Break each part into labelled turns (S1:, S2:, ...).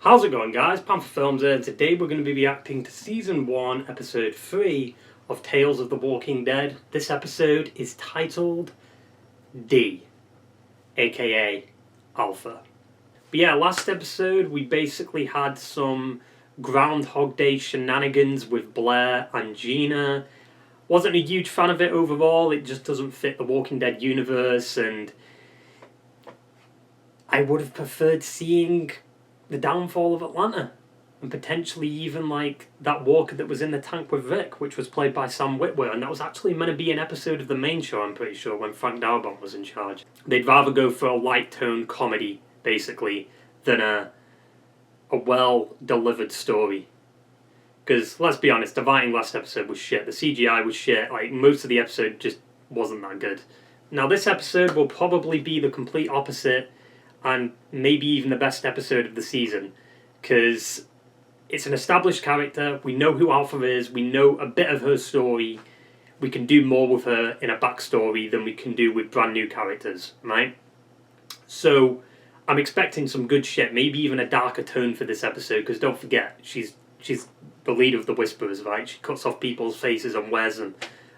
S1: How's it going, guys? Panther Films here, and today we're going to be reacting to Season 1, Episode 3 of Tales of the Walking Dead. This episode is titled D, aka Alpha. But yeah, last episode we basically had some Groundhog Day shenanigans with Blair and Gina. Wasn't a huge fan of it overall, it just doesn't fit the Walking Dead universe, and I would have preferred seeing the downfall of Atlanta, and potentially even like that walker that was in the tank with Vic, which was played by Sam Witwer, and that was actually meant to be an episode of the main show, I'm pretty sure, when Frank Darabont was in charge. They'd rather go for a light-toned comedy, basically, than a well-delivered story. Because, let's be honest, the writing last episode was shit, the CGI was shit, like, most of the episode just wasn't that good. Now, this episode will probably be the complete opposite, and maybe even the best episode of the season, because it's an established character, we know who Alpha is, we know a bit of her story, we can do more with her in a backstory than we can do with brand new characters, right? So, I'm expecting some good shit, maybe even a darker tone for this episode, because don't forget, she's the leader of the Whisperers, right? She cuts off people's faces and wears them.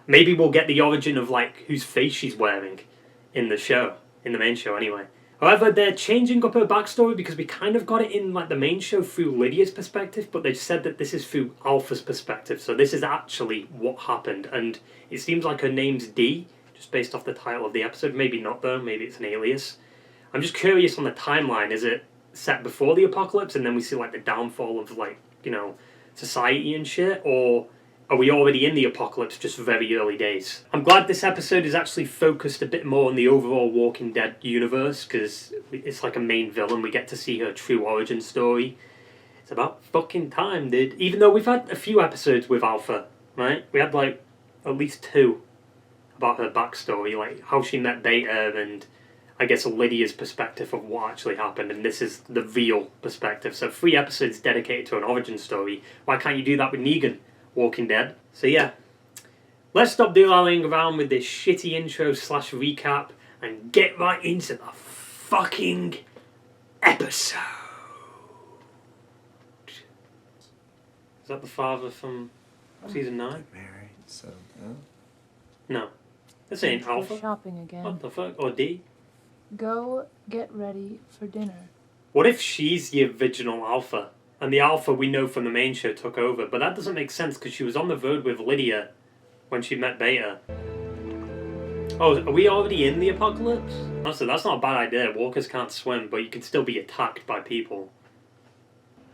S1: Maybe we'll get the origin of, like, whose face she's wearing in the show, in the main show anyway. However, they're changing up her backstory because we kind of got it in like the main show through Lydia's perspective, but they've said that this is through Alpha's perspective, so this is actually what happened, and it seems like her name's D, just based off the title of the episode. Maybe not though, maybe it's an alias. I'm just curious on the timeline, is it set before the apocalypse and then we see like the downfall of like, you know, society and shit, or are we already in the apocalypse, just very early days? I'm glad this episode is actually focused a bit more on the overall Walking Dead universe, because it's like a main villain. We get to see her true origin story. It's about fucking time, dude. Even though we've had a few episodes with Alpha, right? We had like at least 2 about her backstory, like how she met Beta and I guess Lydia's perspective of what actually happened, and this is the real perspective. So 3 episodes dedicated to an origin story. Why can't you do that with Negan? Walking Dead. So yeah, let's stop dilly-dallying around with this shitty intro / recap and get right into the fucking episode. Is that the father from season 9?
S2: Married, so no.
S1: No, this ain't Alpha.
S3: We're shopping again.
S1: What the fuck? Or D?
S3: Go get ready for dinner.
S1: What if she's the original Alpha? And the Alpha we know from the main show took over, but that doesn't make sense because she was on the road with Lydia when she met Beta. Oh, are we already in the apocalypse? Honestly, that's not a bad idea. Walkers can't swim, but you can still be attacked by people.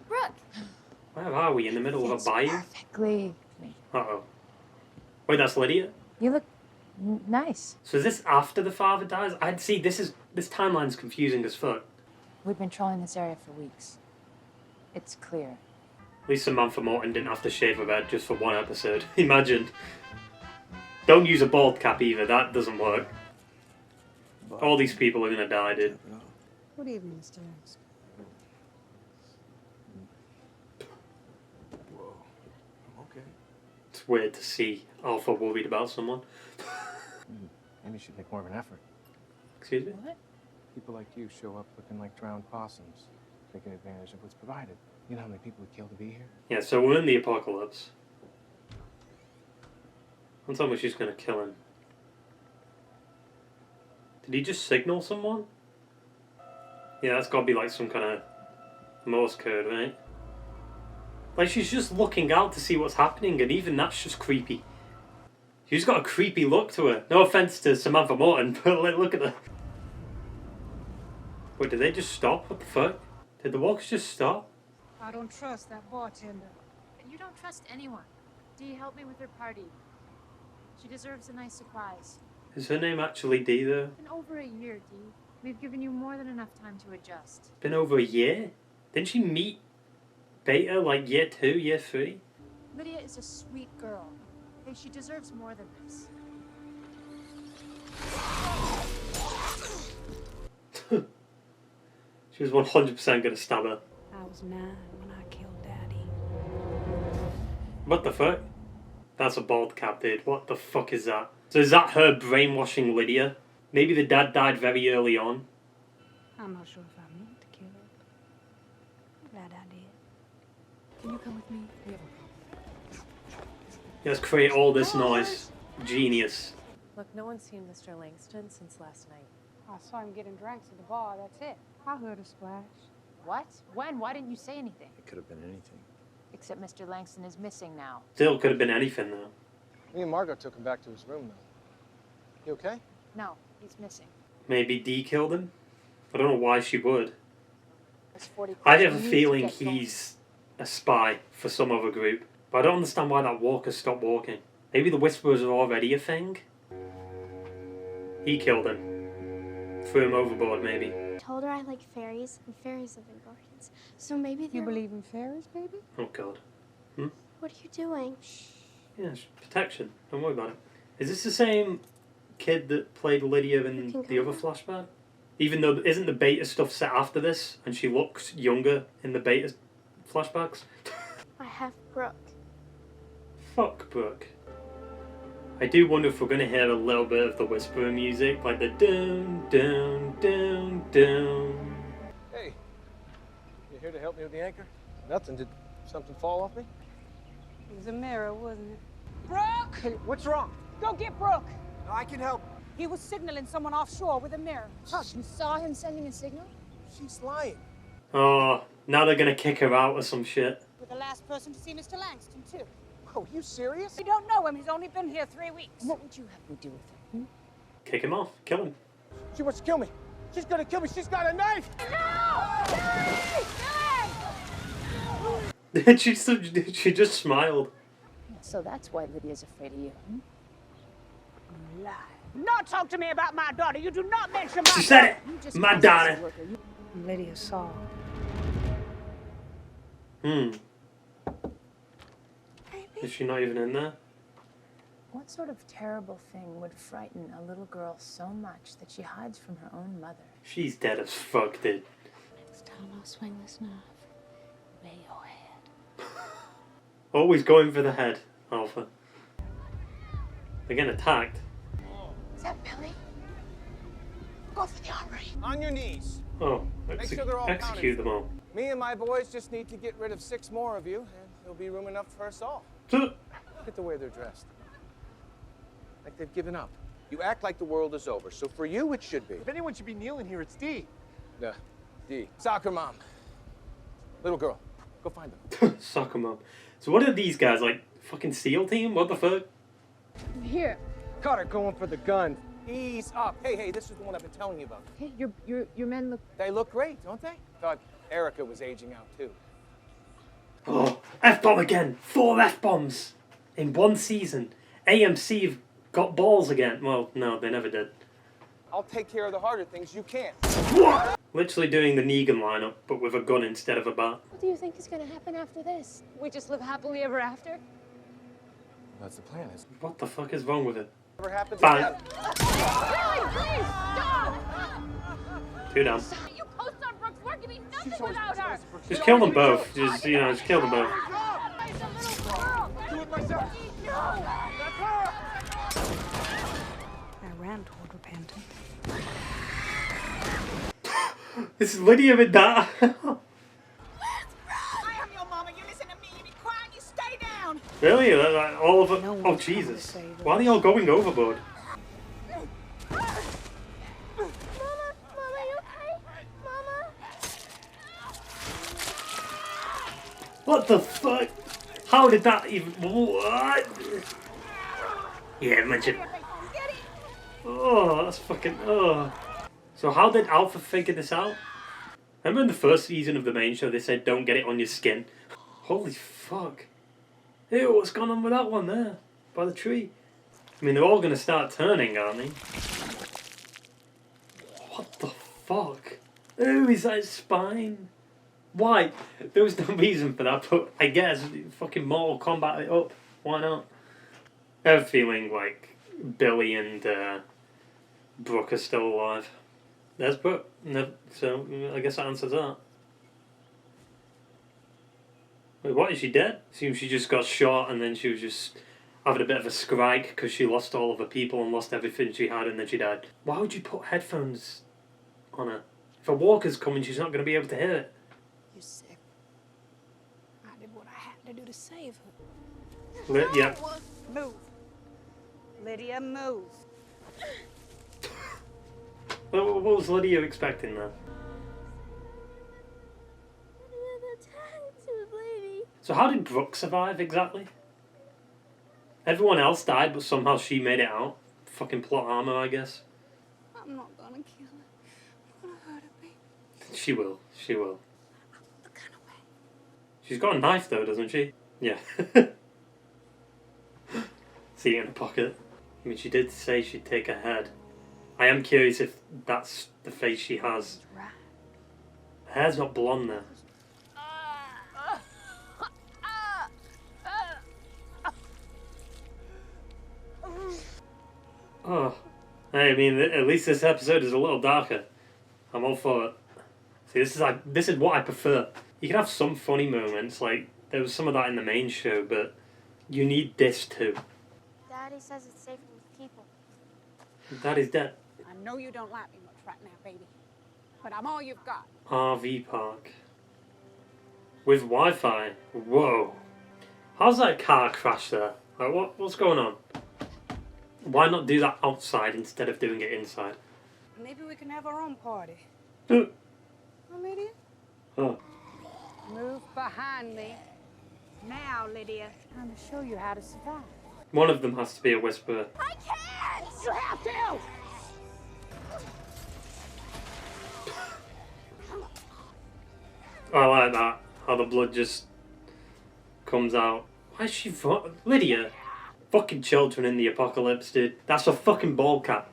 S3: Brooke!
S1: Where are we? In the middle of a bayou?
S3: Perfectly.
S1: Uh-oh. Wait, that's Lydia?
S3: You look nice.
S1: So is this after the father dies? I'd see, this timeline's confusing as fuck.
S3: We've been trolling this area for weeks. It's clear.
S1: At least Samantha Morton didn't have to shave her head just for 1 episode. Imagine. Don't use a bald cap either, that doesn't work. All these people are gonna die, dude.
S4: Good evening, Mr.
S2: Whoa. Okay.
S1: It's weird to see Alpha worried about someone.
S5: Maybe you should make more of an effort.
S1: Excuse me?
S3: What?
S5: People like you show up looking like drowned possums, taking advantage of what's provided. You know how many people would kill to be here?
S1: Yeah, so we're in the apocalypse. Don't tell me she's gonna kill him. Did he just signal someone? Yeah, that's gotta be like some kind of Morse code, right? Like, she's just looking out to see what's happening, and even that's just creepy. She's got a creepy look to her. No offense to Samantha Morton, but like, look at her. Wait, did they just stop? What the fuck? Did the walkers just stop?
S4: I don't trust that bartender.
S6: You don't trust anyone. Dee, help me with her party. She deserves a nice surprise.
S1: Is her name actually Dee, though?
S6: It's been over a year, Dee. We've given you more than enough time to adjust.
S1: Been over a year? Didn't she meet Beta like year 2, year 3?
S6: Lydia is a sweet girl. Hey, she deserves more than this.
S1: She was 100% gonna stab her.
S4: I was 9 when I killed Daddy.
S1: What the fuck? That's a bald cap, dude. What the fuck is that? So is that her brainwashing Lydia? Maybe the dad died very early on.
S4: I'm not sure if I meant to kill her. that I did.
S6: Can you come with me? We have a problem.
S1: Let's create all this noise. Genius.
S7: Look, no one's seen Mr. Langston since last night.
S4: I saw him getting drinks at the bar, that's it. I heard a splash.
S3: What? When? Why didn't you say anything?
S2: It could have been anything.
S3: Except Mr. Langston is missing now.
S1: Still could have been anything though.
S5: Me and Margot took him back to his room, though. You okay?
S3: No, he's missing.
S1: Maybe Dee killed him? I don't know why she would.
S3: There's 40
S1: I have a
S3: You need to
S1: feeling
S3: get going.
S1: he's a spy for some other group. But I don't understand why that walker stopped walking. Maybe the Whisperers are already a thing? He killed him. Threw him overboard, maybe.
S8: Told her I like fairies, and fairies live in gardens. So maybe
S4: You
S8: they're...
S4: believe in fairies, baby?
S1: Oh god.
S8: What are you doing?
S1: Yeah, it's protection. Don't worry about it. Is this the same kid that played Lydia in
S8: You can
S1: the other
S8: come.
S1: flashback? Even though, isn't the beta stuff set after this, and she looks younger in the beta flashbacks?
S8: I have Brooke.
S1: Fuck Brooke. I do wonder if we're going to hear a little bit of the Whisperer music, like the down, down, down, down.
S5: Hey, you here to help me with the anchor? Nothing. Did something fall off me?
S4: It was a mirror, wasn't it?
S9: Brooke!
S5: Hey, what's wrong?
S9: Go get Brooke!
S5: I can help.
S9: He was signaling someone offshore with a mirror.
S3: You saw him sending a signal?
S5: She's lying.
S1: Oh, now they're going to kick her out or some shit.
S9: We're the last person to see Mr. Langston, too.
S5: Oh, you serious?
S9: We don't know him. He's only been here 3 weeks.
S3: What would you have me do with him?
S1: Kick him off. Kill him.
S5: She wants to kill me. She's gonna kill me. She's got a knife.
S1: She just smiled.
S3: So that's why Lydia's afraid of you.
S9: Lie. Not talk to me about my daughter. You do not mention my
S1: She said it!
S3: You just
S1: My
S3: called us a
S1: daughter.
S3: worker. You-
S4: Lydia saw.
S1: Is she not even in there?
S3: What sort of terrible thing would frighten a little girl so much that she hides from her own mother?
S1: She's dead as fuck, dude.
S8: Next time I'll swing this knife. Lay your head.
S1: Always going for the head, Alpha. They're getting attacked.
S3: Is that Billy?
S9: Go for the armory.
S5: On your knees.
S1: Oh,
S5: Make sure they're all
S1: execute them all.
S5: Me and my boys just need to get rid of 6 more of you, and there'll be room enough for us all.
S1: So,
S5: Look at the way they're dressed. Like they've given up. You act like the world is over, so for you it should be.
S2: If anyone should be kneeling here, it's Dee.
S5: Yeah, Dee. Soccer mom. Little girl. Go find them.
S1: Suck 'em up. So what are these guys, like, fucking SEAL team? What the fuck?
S3: Here.
S5: Caught her going for the gun. Ease up. Hey, this is the one I've been telling you about.
S3: Hey, your men look.
S5: They look great, don't they? Thought Erica was aging out too.
S1: Oh, F-bomb again! 4 F-bombs! In 1 season. AMC have got balls again. Well, no, they never did.
S5: I'll take care of the harder things. You can't.
S1: Literally doing the Negan lineup, but with a gun instead of a bat.
S8: What do you think is going to happen after this?
S3: We just live happily ever after?
S5: That's the plan. Is
S1: What the fuck is wrong with it?
S5: never happened
S1: Bang.
S5: again.
S6: Billy, please, stop!
S1: 2 down.
S6: You post on Brooke's work, you mean nothing without her!
S1: Just kill them both. Just kill them both.
S2: Do it myself.
S4: I ran toward repentance.
S1: This is Lydia with that.
S9: I am your mama. You listen to me. You be quiet. You stay down.
S1: Really? All of it?
S4: No
S1: Oh,
S4: one's coming to
S1: Jesus.
S4: save us.
S1: Why are they all going overboard?
S8: Mama, you okay? Mama?
S1: What the fuck? How did that even... What? Yeah, mention. Oh, that's fucking... Oh. So how did Alpha figure this out? Remember in the first season of the main show they said don't get it on your skin? Holy fuck. Ew, what's going on with that one there? By the tree. I mean, they're all going to start turning, aren't they? What the fuck? Ew, is that his spine? Why? There was no reason for that, but I guess fucking Mortal Kombat it up. Why not? I have a feeling like Billy and Brooke are still alive. There's Brooke. No, so I guess that answers that. Wait, what? Is she dead? Seems she just got shot and then she was just having a bit of a scrag because she lost all of her people and lost everything she had and then she died. Why would you put headphones on her? If a walker's coming, she's not going to be able to hear it.
S3: You sick?
S9: did what I had to do to save her.
S1: Yeah.
S9: Move. Lydia, move.
S1: What was Lydia expecting there? So how did Brooke survive exactly? Everyone else died, but somehow she made it out. Fucking plot armor, I guess.
S9: I'm not gonna kill her. I'm gonna hurt her, baby.
S1: She will. She will.
S9: Look kind of way.
S1: She's got a knife though, doesn't she? Yeah. See it in her pocket. I mean, she did say she'd take her head. I am curious if that's the face she has.
S9: Right.
S1: Her hair's not blonde there. Oh, hey, I mean, at least this episode is a little darker. I'm all for it. See, this is what I prefer. You can have some funny moments, like there was some of that in the main show, but you need this too.
S6: Daddy says it's safer with people.
S1: Daddy's dead.
S9: I know you don't like me much right now, baby. But I'm all you've got.
S1: RV park. With Wi-Fi. Whoa. How's that car crash there? Like, what's going on? Why not do that outside instead of doing it inside?
S9: Maybe we can have our own party.
S1: Oh.
S9: Huh, Lydia?
S1: Oh.
S9: Move behind me. Now, Lydia.
S4: Time to show you how to survive.
S1: One of them has to be a whisperer.
S9: I can't! You have to!
S1: I like that. How the blood just comes out. Why is she Lydia? Fucking children in the apocalypse, dude. That's a fucking ball cap.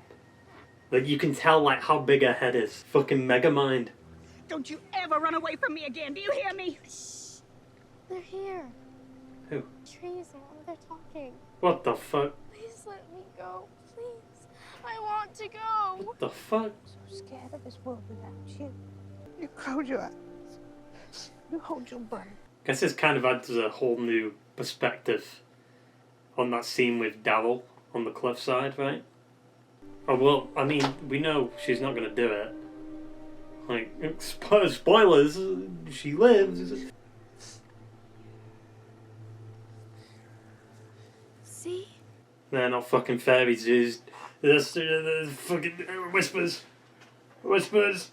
S1: Like, you can tell, like, how big her head is. Fucking mega mind.
S9: Don't you ever run away from me again, do you hear me?
S6: Shh. They're here.
S1: Who?
S6: Trees, they're talking.
S1: What the fuck?
S6: Please let me go. Please. I want to go.
S1: What the fuck?
S9: So scared of this world without you. You close your eyes. You hold your breath.
S1: Guess this kind of adds a whole new perspective on that scene with Daryl on the cliffside, right? Oh, well, I mean, we know she's not gonna do it. Like, spoilers, she lives.
S6: See?
S1: They're not fucking fairies, dude. They're fucking whispers. Whispers.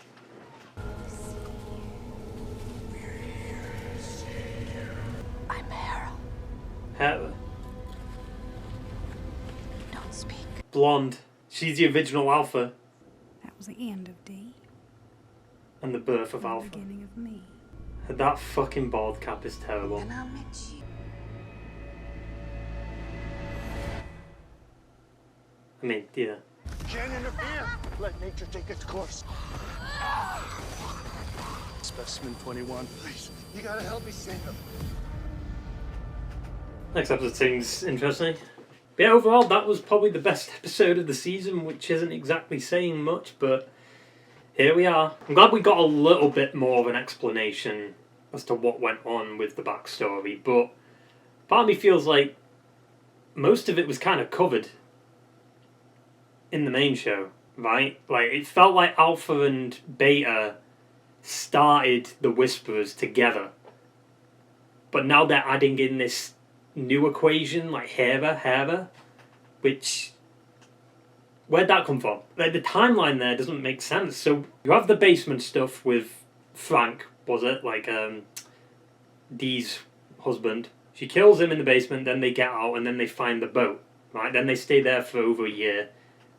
S3: I'm Hera.
S1: Hera.
S3: Don't speak.
S1: Blonde. She's the original Alpha.
S9: That was the end of D.
S1: And the birth of
S9: The
S1: Alpha.
S9: beginning of me.
S1: That fucking bald cap is terrible.
S9: And I met you.
S1: I mean, yeah.
S2: Can't interfere. Let nature take its course. Specimen 21. Please, you gotta help me save him.
S1: Next episode seems interesting. But yeah, overall, that was probably the best episode of the season, which isn't exactly saying much, but here we are. I'm glad we got a little bit more of an explanation as to what went on with the backstory, but part of me feels like most of it was kind of covered in the main show, right? Like, it felt like Alpha and Beta started the Whisperers together, but now they're adding in this new equation, like Hera, which, where'd that come from? Like, the timeline there doesn't make sense. So you have the basement stuff with Frank, was it? Like, Dee's husband. She kills him in the basement, then they get out, and then they find the boat, right? Then they stay there for over a year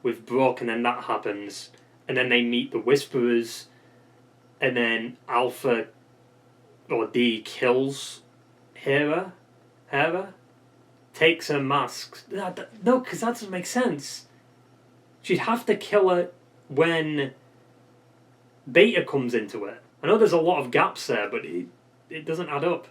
S1: with Brooke, and then that happens. And then they meet the Whisperers, and then Alpha, or Dee, kills Hera, takes her mask. No, because that doesn't make sense. She'd have to kill her when Beta comes into it. I know there's a lot of gaps there, but it doesn't add up.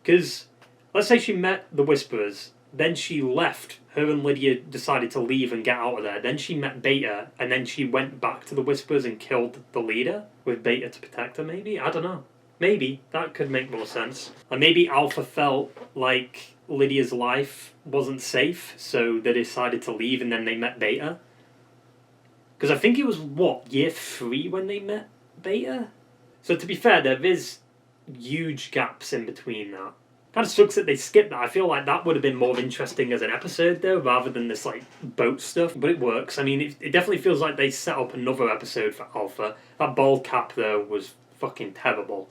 S1: Because, let's say she met the Whisperers, then she left. Her and Lydia decided to leave and get out of there. Then she met Beta, and then she went back to the Whisperers and killed the leader with Beta to protect her, maybe? I don't know. Maybe. That could make more sense. And maybe Alpha felt like Lydia's life wasn't safe, so they decided to leave and then they met Beta. Because I think it was, what, year 3 when they met Beta? So to be fair, there is huge gaps in between that. Kind of sucks that they skipped that. I feel like that would have been more interesting as an episode, though, rather than this, like, boat stuff. But it works. I mean, it definitely feels like they set up another episode for Alpha. That bald cap, though, was fucking terrible.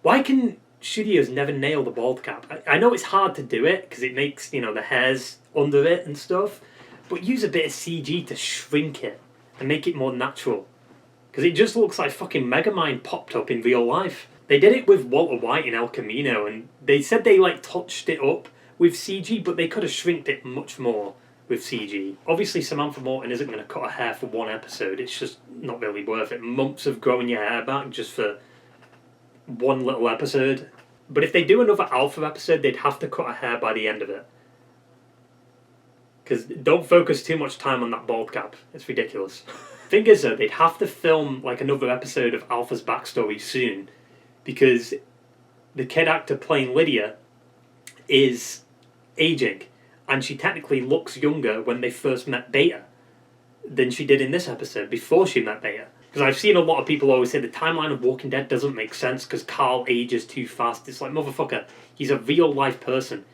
S1: Why can studios never nail the bald cap? I know it's hard to do it, because it makes, you know, the hairs under it and stuff. But use a bit of CG to shrink it and make it more natural. Because it just looks like fucking Megamind popped up in real life. They did it with Walter White in El Camino, and they said they, like, touched it up with CG, but they could have shrinked it much more with CG. Obviously, Samantha Morton isn't going to cut her hair for one episode. It's just not really worth it. Months of growing your hair back just for one little episode. But if they do another Alpha episode, they'd have to cut her hair by the end of it. Because don't focus too much time on that bald cap. It's ridiculous. Thing is, though, they'd have to film, like, another episode of Alpha's backstory soon. Because the kid actor playing Lydia is aging, and she technically looks younger when they first met Beta than she did in this episode, before she met Beta. Because I've seen a lot of people always say the timeline of Walking Dead doesn't make sense because Carl ages too fast. It's like, motherfucker, he's a real life person.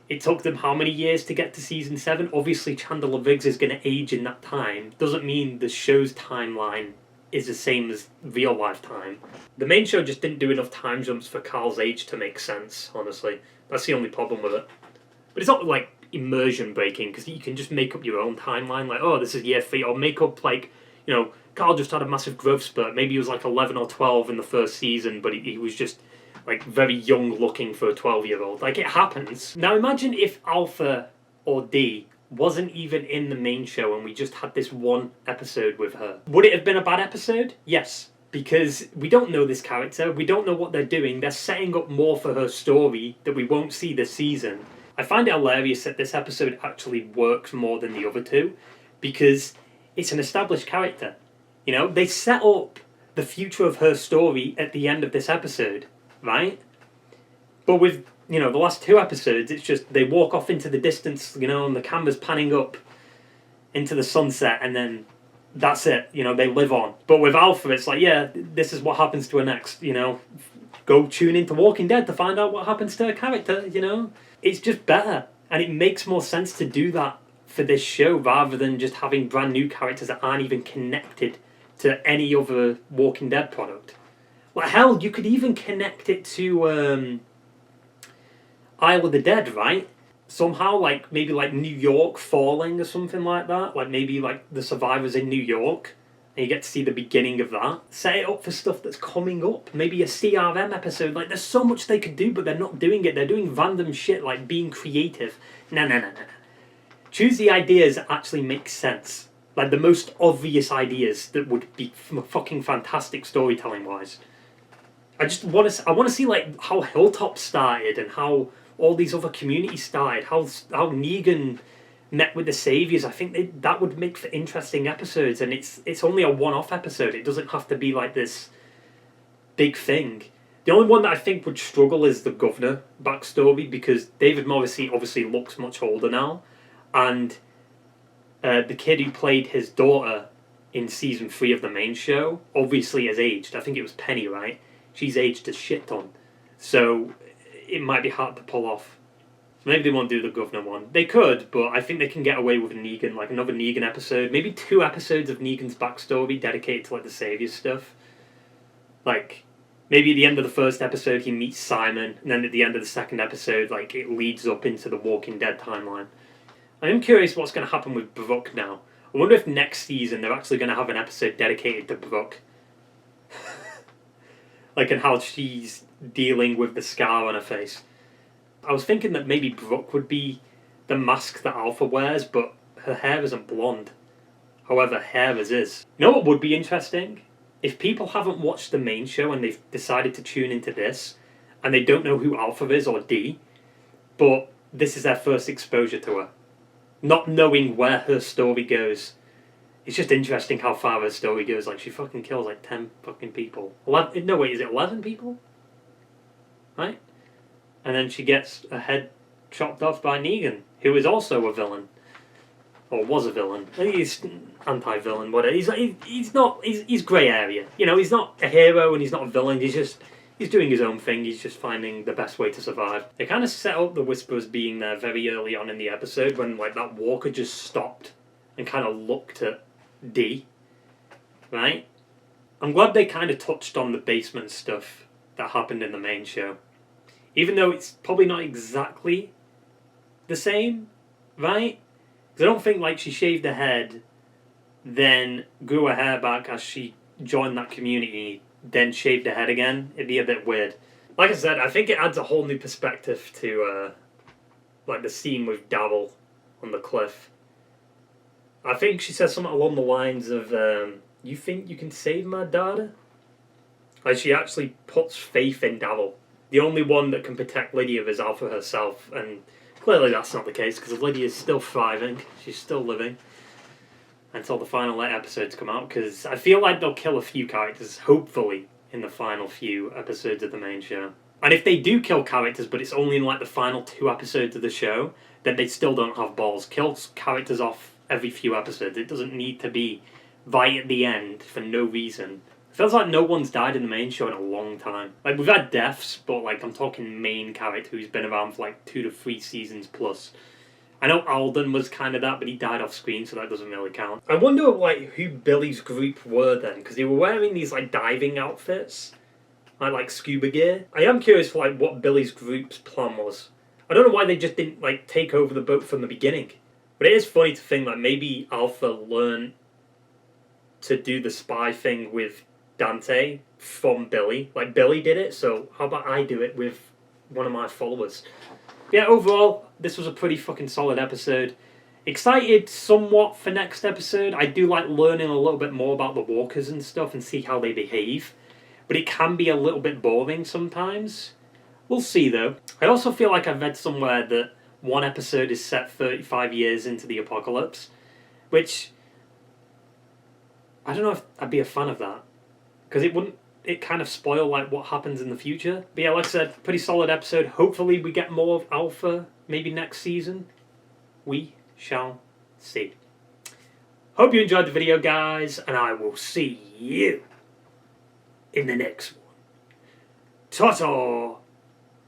S1: It took them how many years to get to season 7? Obviously Chandler Viggs is going to age in that time. Doesn't mean the show's timeline is the same as real life time. The main show just didn't do enough time jumps for Carl's age to make sense, honestly. That's the only problem with it. But it's not like immersion breaking, because you can just make up your own timeline, like, oh, this is year 3, or make up, like, you know, Carl just had a massive growth spurt. Maybe he was like 11 or 12 in the first season, but he was just, like, very young looking for a 12-year-old. Like, it happens. Now imagine if Alpha or D wasn't even in the main show and we just had this one episode with her. Would it have been a bad episode? Yes. Because we don't know this character, we don't know what they're doing, they're setting up more for her story that we won't see this season. I find it hilarious that this episode actually works more than the other two, because it's an established character. You know, they set up the future of her story at the end of this episode, right? But with, you know, the last 2 episodes, it's just they walk off into the distance, you know, and the camera's panning up into the sunset, and then that's it, you know, they live on. But with Alpha, it's like, yeah, this is what happens to her next, you know. Go tune into Walking Dead to find out what happens to her character, you know. It's just better, and it makes more sense to do that for this show rather than just having brand new characters that aren't even connected to any other Walking Dead product. Well, hell, you could even connect it to Isle of the Dead, right? Somehow, like, maybe like New York falling or something like that. Like, maybe like the survivors in New York, and you get to see the beginning of that. Set it up for stuff that's coming up. Maybe a CRM episode. Like, there's so much they could do, but they're not doing it. They're doing random shit, like being creative. No. Choose the ideas that actually make sense. Like, the most obvious ideas that would be fucking fantastic storytelling-wise. I want to see, like, how Hilltop started and how all these other communities started, how Negan met with the Saviors. I think that would make for interesting episodes, and it's only a one-off episode. It doesn't have to be like this big thing. The only one that I think would struggle is the Governor backstory, because David Morrissey obviously looks much older now, and the kid who played his daughter in season 3 of the main show obviously has aged. I think it was Penny, right? She's aged a shit ton. So it might be hard to pull off. So maybe they won't do the Governor one. They could, but I think they can get away with Negan, like another Negan episode. Maybe 2 episodes of Negan's backstory dedicated to like the Savior stuff. Like, maybe at the end of the first episode he meets Simon, and then at the end of the second episode, like, it leads up into the Walking Dead timeline. I am curious what's going to happen with Brooke now. I wonder if next season they're actually going to have an episode dedicated to Brooke. Like, and how she's dealing with the scar on her face. I was thinking that maybe Brooke would be the mask that Alpha wears, but her hair isn't blonde. However, hers is. You know what would be interesting? If people haven't watched the main show and they've decided to tune into this, and they don't know who Alpha is or D, but this is their first exposure to her. Not knowing where her story goes. It's just interesting how far her story goes. Like, she fucking kills like 10 fucking people. 11, no, wait, is it 11 people? Right? And then she gets her head chopped off by Negan, who is also a villain. Or was a villain. He's anti-villain, whatever. He's grey area. You know, he's not a hero and he's not a villain. He's just, He's doing his own thing, he's just finding the best way to survive. They kind of set up the Whisperers being there very early on in the episode when like that walker just stopped and kind of looked at D. Right? I'm glad they kind of touched on the basement stuff that happened in the main show. Even though it's probably not exactly the same, right? Because I don't think like she shaved her head, then grew her hair back as she joined that community, then shaved her head again. It'd be a bit weird. Like I said, I think it adds a whole new perspective to like the scene with Davil on the cliff. I think she says something along the lines of, you think you can save my daughter? Like she actually puts faith in Davil. The only one that can protect Lydia is Alpha herself, and clearly that's not the case because Lydia's still thriving. She's still living until the final 8 episodes come out, because I feel like they'll kill a few characters, hopefully, in the final few episodes of the main show. And if they do kill characters, but it's only in like the final 2 episodes of the show, then they still don't have balls. Kill characters off every few episodes. It doesn't need to be right at the end for no reason. It feels like no one's died in the main show in a long time. Like, we've had deaths, but like I'm talking main character who's been around for like 2 to 3 seasons plus. I know Alden was kind of that, but he died off screen, so that doesn't really count. I wonder like who Billy's group were then, because they were wearing these like diving outfits, like scuba gear. I am curious for like what Billy's group's plan was. I don't know why they just didn't like take over the boat from the beginning. But it is funny to think that maybe Alpha learned to do the spy thing with Dante from Billy. Like Billy did it, so how about I do it with one of my followers? Yeah, overall, this was a pretty fucking solid episode. Excited somewhat for next episode. I do like learning a little bit more about the walkers and stuff and see how they behave. But it can be a little bit boring sometimes. We'll see though. I also feel like I've read somewhere that one episode is set 35 years into the apocalypse. Which, I don't know if I'd be a fan of that. Because it kind of spoil like what happens in the future. But yeah, like I said, pretty solid episode. Hopefully we get more of Alpha maybe next season. We shall see. Hope you enjoyed the video, guys, and I will see you in the next one. Ta-ta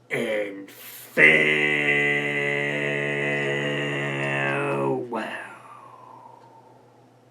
S1: and fan.